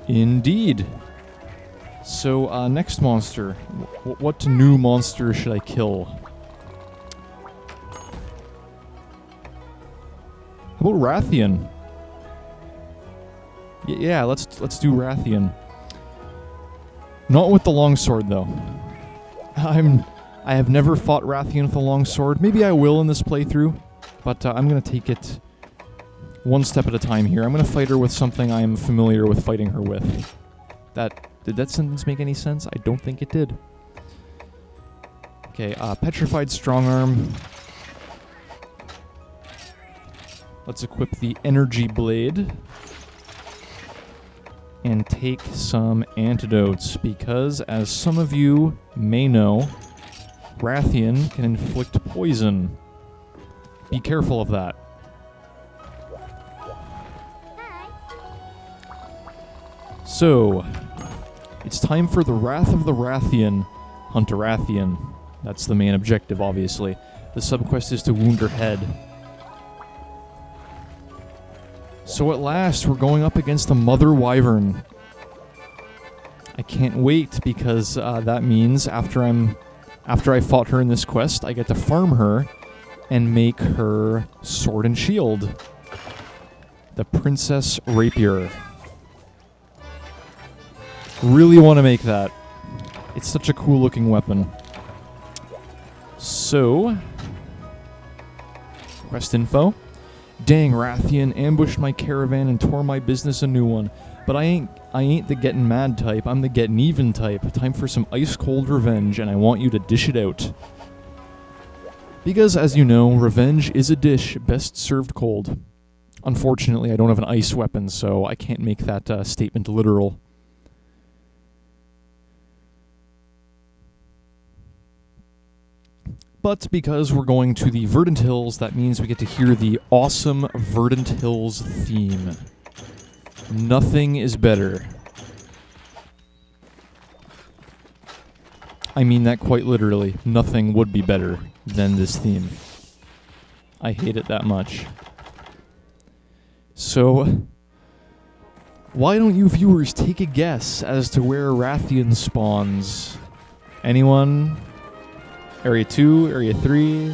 Indeed. So, next monster. What new monster should I kill? How about Rathian? Yeah, let's do Rathian. Not with the longsword, though. I have never fought Rathian with a longsword. Maybe I will in this playthrough, but I'm going to take it one step at a time here. I'm going to fight her with something I am familiar with fighting her with. Did that sentence make any sense? I don't think it did. Okay, Petrified Strongarm. Let's equip the Energy Blade. And take some antidotes, because, as some of you may know, Rathian can inflict poison. Be careful of that. So, it's time for the Wrath of the Rathian. Hunt a Rathian. That's the main objective, obviously. The subquest is to wound her head. So at last, we're going up against the Mother Wyvern. I can't wait, because that means after I fought her in this quest, I get to farm her and make her sword and shield. The Princess Rapier. Really want to make that. It's such a cool looking weapon. So, quest info. Dang, Rathian ambushed my caravan and tore my business a new one. But I ain't the getting mad type, I'm the getting even type. Time for some ice cold revenge, and I want you to dish it out. Because, as you know, revenge is a dish best served cold. Unfortunately, I don't have an ice weapon, so I can't make that statement literal. But because we're going to the Verdant Hills, that means we get to hear the awesome Verdant Hills theme. Nothing is better. I mean that quite literally. Nothing would be better than this theme. I hate it that much. So, why don't you viewers take a guess as to where Rathian spawns? Anyone? Area 2, Area 3.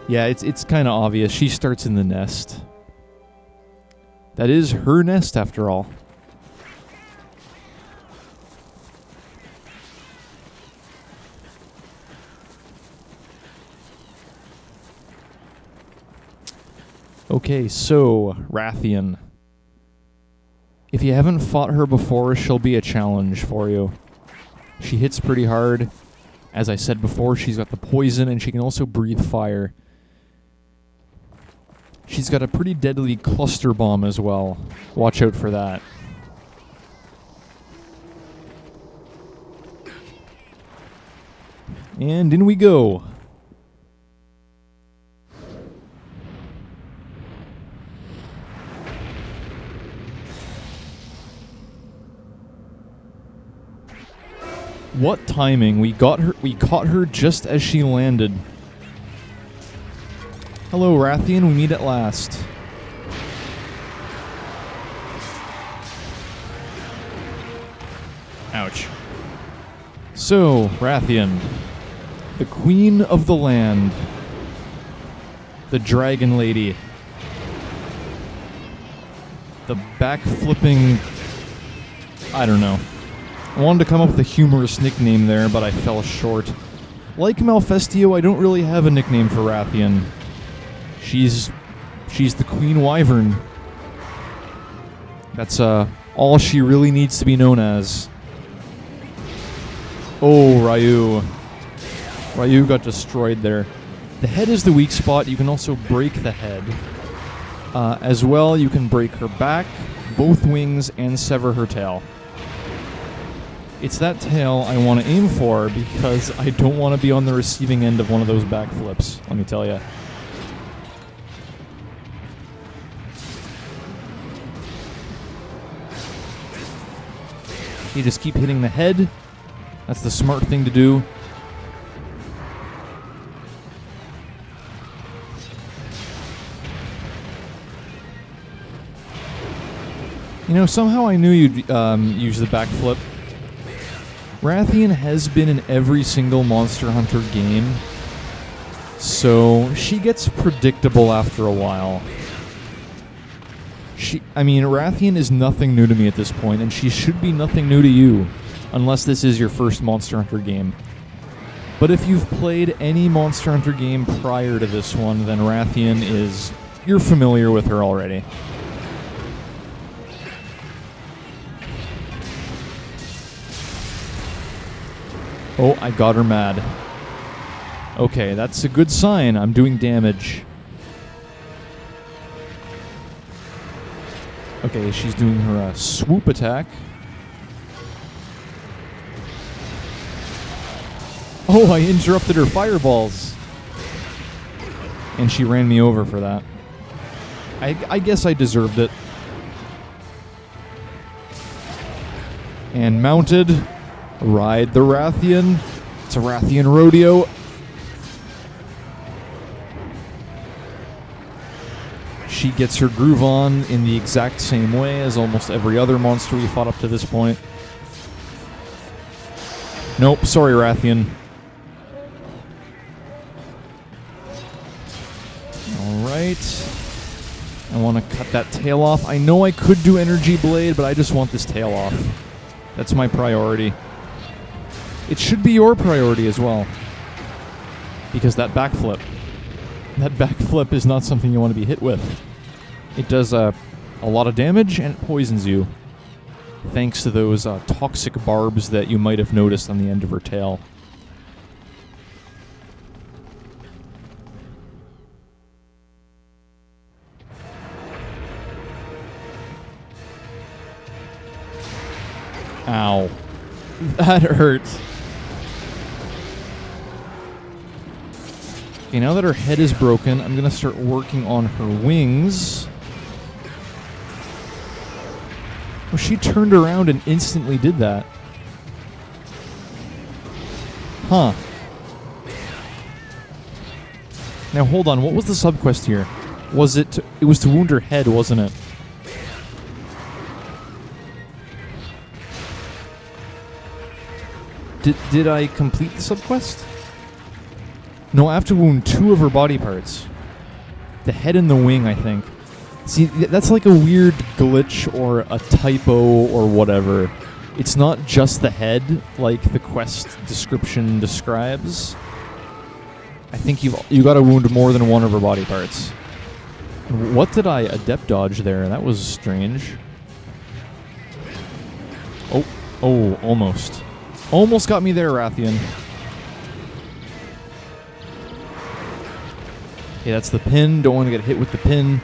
Yeah, it's kind of obvious. She starts in the nest. That is her nest, after all. Okay, so, Rathian. If you haven't fought her before, she'll be a challenge for you. She hits pretty hard. As I said before, she's got the poison, and she can also breathe fire. She's got a pretty deadly cluster bomb as well. Watch out for that. And in we go. What timing? We caught her just as she landed. Hello, Rathian, we meet at last. Ouch. So, Rathian, the queen of the land, the dragon lady, the backflipping, I don't know. I wanted to come up with a humorous nickname there, but I fell short. Like Malfestio, I don't really have a nickname for Rathian. She's the Queen Wyvern. That's all she really needs to be known as. Oh, Ryu. Ryu got destroyed there. The head is the weak spot. You can also break the head. As well, you can break her back, both wings, and sever her tail. It's that tail I want to aim for because I don't want to be on the receiving end of one of those backflips, let me tell you. You just keep hitting the head. That's the smart thing to do. You know, somehow I knew you'd use the backflip. Rathian has been in every single Monster Hunter game, so she gets predictable after a while. Rathian is nothing new to me at this point, and she should be nothing new to you, unless this is your first Monster Hunter game. But if you've played any Monster Hunter game prior to this one, then Rathian is... you're familiar with her already. Oh, I got her mad. Okay, that's a good sign. I'm doing damage. Okay, she's doing her swoop attack. Oh, I interrupted her fireballs. And she ran me over for that. I guess I deserved it. And mounted. Ride the Rathian. It's a Rathian rodeo. She gets her groove on in the exact same way as almost every other monster we fought up to this point. Nope, sorry Rathian. Alright. I want to cut that tail off. I know I could do Energy Blade, but I just want this tail off. That's my priority. It should be your priority as well. Because that backflip is not something you want to be hit with. It does a lot of damage and it poisons you. Thanks to those toxic barbs that you might have noticed on the end of her tail. Ow. That hurts. Okay, now that her head is broken, I'm going to start working on her wings. Oh, she turned around and instantly did that. Huh. Now hold on, what was the subquest here? It was to wound her head, wasn't it? Did I complete the subquest? No, I have to wound 2 of her body parts. The head and the wing, I think. See, that's like a weird glitch or a typo or whatever. It's not just the head, like the quest description describes. I think you gotta wound more than 1 of her body parts. What did I adept dodge there? That was strange. Oh, almost. Almost got me there, Rathian. Okay, that's the pin. Don't want to get hit with the pin.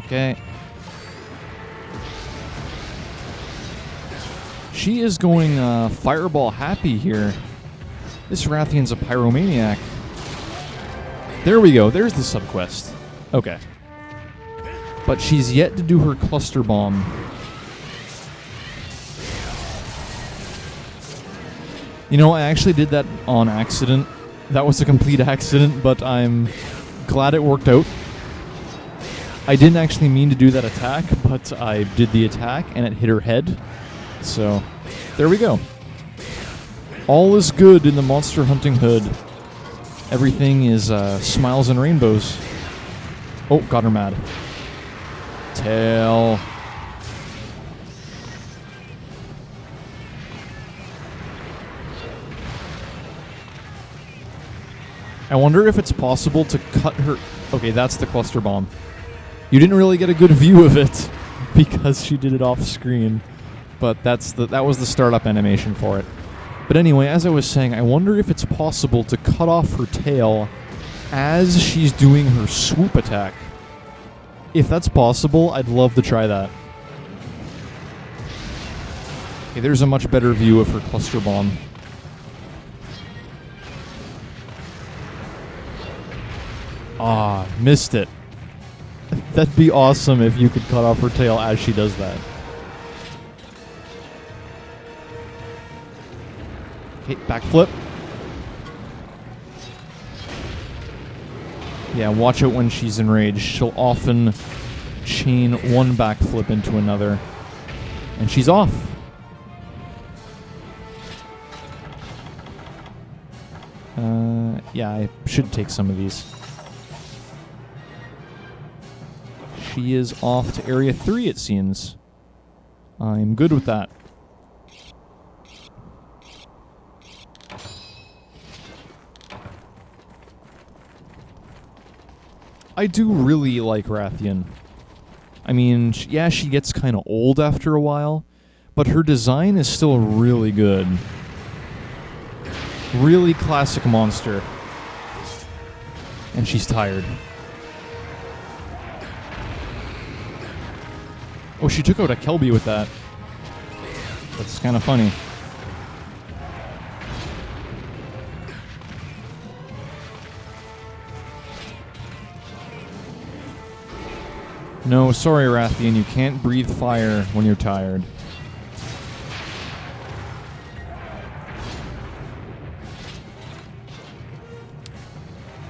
Okay. She is going fireball happy here. This Rathian's a pyromaniac. There we go. There's the subquest. Okay. But she's yet to do her cluster bomb. You know, I actually did that on accident. That was a complete accident, but I'm glad it worked out. I didn't actually mean to do that attack, but I did the attack and it hit her head. So, there we go. All is good in the monster hunting hood. Everything is smiles and rainbows. Oh, got her mad. Tail. I wonder if it's possible to cut her... Okay, that's the cluster bomb. You didn't really get a good view of it because she did it off screen. But that was the startup animation for it. But anyway, as I was saying, I wonder if it's possible to cut off her tail as she's doing her swoop attack. If that's possible, I'd love to try that. Okay, there's a much better view of her cluster bomb. Ah, missed it. That'd be awesome if you could cut off her tail as she does that. Okay, backflip. Yeah, watch out when she's enraged. She'll often chain one backflip into another. And she's off. Yeah, I should take some of these. She is off to Area 3, it seems. I'm good with that. I do really like Rathian. I mean, yeah, she gets kind of old after a while, but her design is still really good. Really classic monster. And she's tired. Oh, she took out a Kelby with that. That's kind of funny. No, sorry, Rathian, you can't breathe fire when you're tired.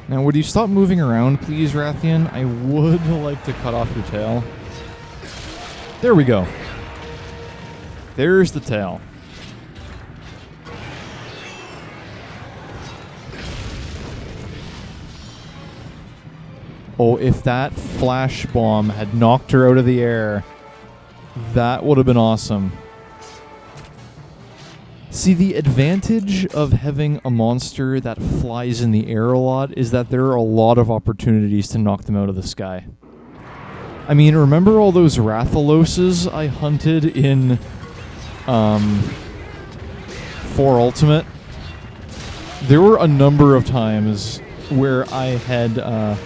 Now, would you stop moving around, please, Rathian? I would like to cut off your tail. There we go. There's the tail. Oh, if that flash bomb had knocked her out of the air, that would have been awesome. See, the advantage of having a monster that flies in the air a lot is that there are a lot of opportunities to knock them out of the sky. I mean, remember all those Rathaloses I hunted in 4 Ultimate? There were a number of times where I had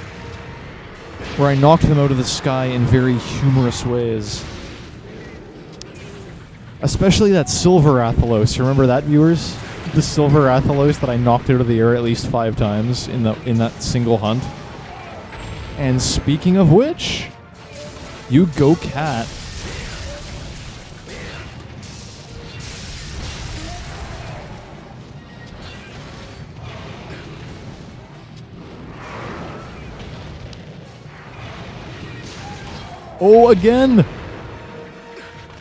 where I knocked them out of the sky in very humorous ways. Especially that Silver Rathalos. Remember that, viewers? The Silver Rathalos that I knocked out of the air at least 5 times in that single hunt. And speaking of which, you go, cat. Oh, again!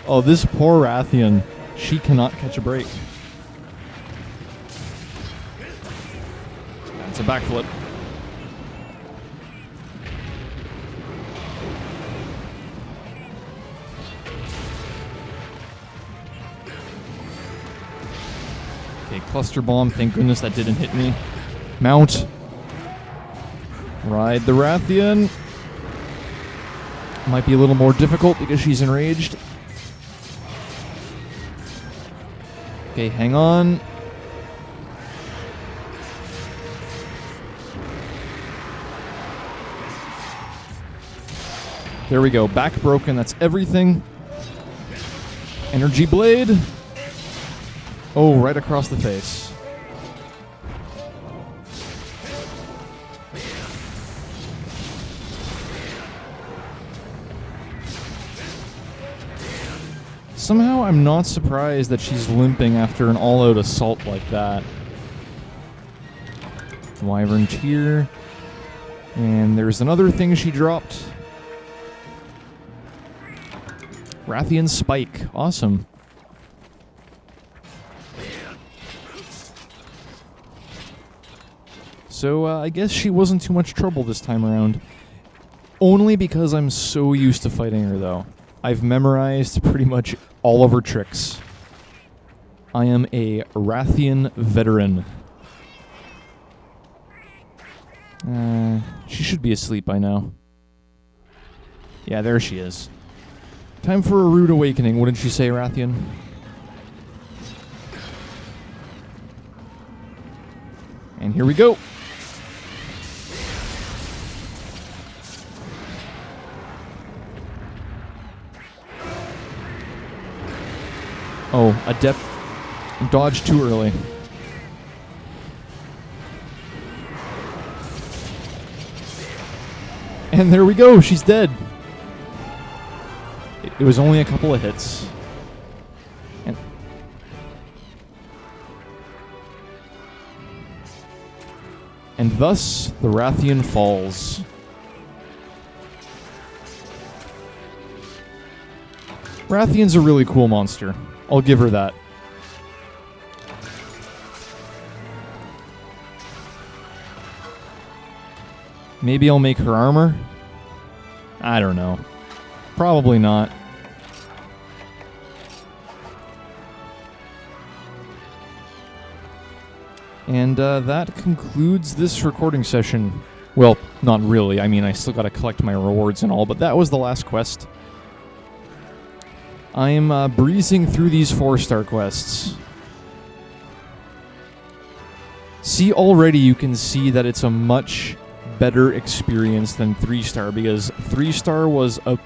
Oh, this poor Rathian. She cannot catch a break. That's a backflip. Okay, cluster bomb. Thank goodness that didn't hit me. Mount. Ride the Rathian. Might be a little more difficult because she's enraged. Okay, hang on. There we go. Back broken. That's everything. Energy blade. Oh, right across the face. Somehow I'm not surprised that she's limping after an all-out assault like that. Wyvern Tear. And there's another thing she dropped. Rathian Spike. Awesome. So I guess she wasn't too much trouble this time around. Only because I'm so used to fighting her, though. I've memorized pretty much all of her tricks. I am a Rathian veteran. She should be asleep by now. Yeah, there she is. Time for a rude awakening, wouldn't you say, Rathian? And here we go. Oh, Adept dodged too early. And there we go, she's dead. It was only a couple of hits. And thus, the Rathian falls. Rathian's a really cool monster. I'll give her that. Maybe I'll make her armor? I don't know. Probably not. And that concludes this recording session. Well, not really. I mean, I still gotta collect my rewards and all, but that was the last quest. I'm breezing through these 4-star quests. See, already you can see that it's a much better experience than 3-star, because 3-star was a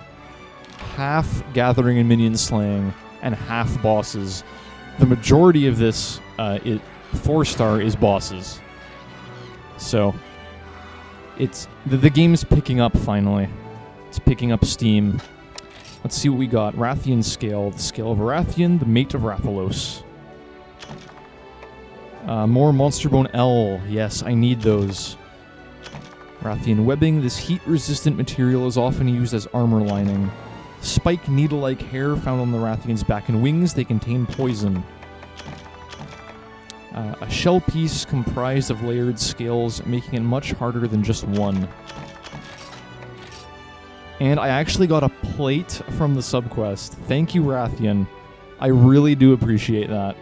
half gathering and minion slaying and half bosses. The majority of this 4-star is bosses. So it's the game's picking up finally. It's picking up steam. Let's see what we got. Rathian scale, the scale of Rathian, the mate of Rathalos. More Monster Bone L. Yes, I need those. Rathian webbing. This heat-resistant material is often used as armor lining. Spike needle-like hair found on the Rathian's back and wings. They contain poison. A shell piece comprised of layered scales, making it much harder than just one. And I actually got a plate from the subquest. Thank you, Rathian. I really do appreciate that.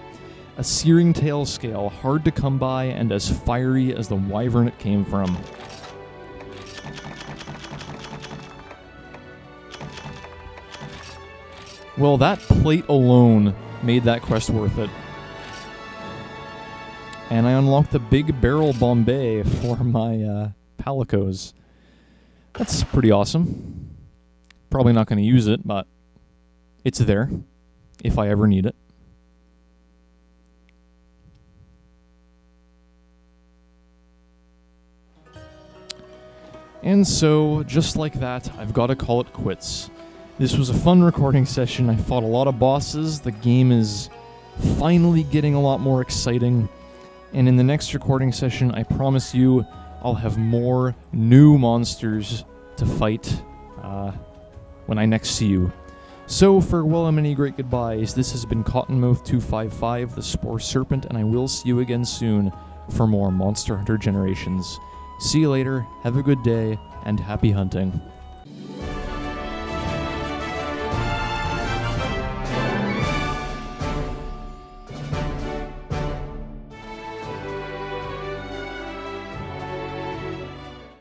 A searing tail scale, hard to come by and as fiery as the wyvern it came from. Well, that plate alone made that quest worth it. And I unlocked the big barrel Bombay for my Palicos. That's pretty awesome. Probably not going to use it, but it's there if I ever need it. And so, just like that, I've got to call it quits. This was a fun recording session. I fought a lot of bosses. The game is finally getting a lot more exciting. And in the next recording session, I promise you, I'll have more new monsters to fight when I next see you. So, farewell and many great goodbyes. This has been Cottonmouth255, the Spore Serpent, and I will see you again soon for more Monster Hunter Generations. See you later, have a good day, and happy hunting.